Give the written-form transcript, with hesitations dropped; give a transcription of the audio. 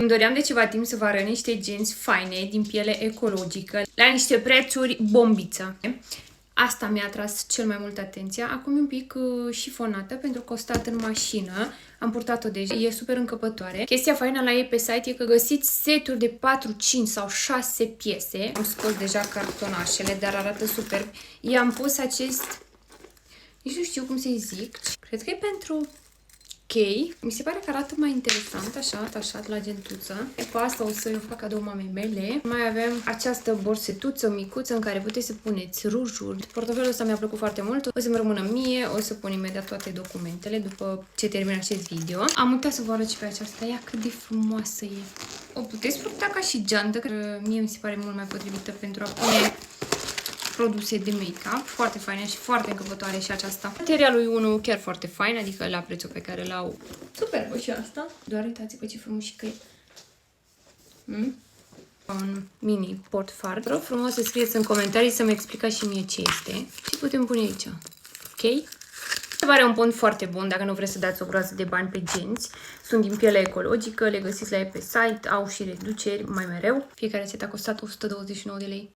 Îmi doream de ceva timp să vă arăt niște genți faine din piele ecologică la niște prețuri bombiță. Asta mi-a atras cel mai mult atenția. Acum e un pic șifonată pentru că o stat în mașină. Am purtat-o deja. E super încăpătoare. Chestia faină la ei pe site e că găsiți seturi de 4, 5 sau 6 piese. Am scos deja cartonașele, dar arată superb. I-am pus acest... Nici nu știu cum să-i zic. Cred că e pentru... chei. Mi se pare că arată mai interesant, așa, atașat la gentuță. Cu asta o să-i fac cadou mamei mele. Mai avem această borsetuță micuță în care puteți să puneți rujuri. Portofelul ăsta mi-a plăcut foarte mult. O să-mi rămână mie, o să pun imediat toate documentele după ce termin acest video. Am uitat să vă arăt și pe aceasta. Ia cât de frumoasă e. O puteți purta ca și geantă, că mie mi se pare mult mai potrivită pentru a pune produse de make-up, foarte faine și foarte încăpătoare și aceasta. Materialul e unul chiar foarte fain, adică la prețul pe care l-au. Superbă și asta. Doar uitați-vă ce frumușică e. Un mini portfar. Vă rog frumos să scrieți în comentarii să-mi explicați și mie ce este. Și putem pune aici. Ok? Se pare un pont foarte bun dacă nu vreți să dați o groază de bani pe genți. Sunt din piele ecologică, le găsiți la ei pe site, au și reduceri mai mereu. Fiecare set a costat 129 de lei.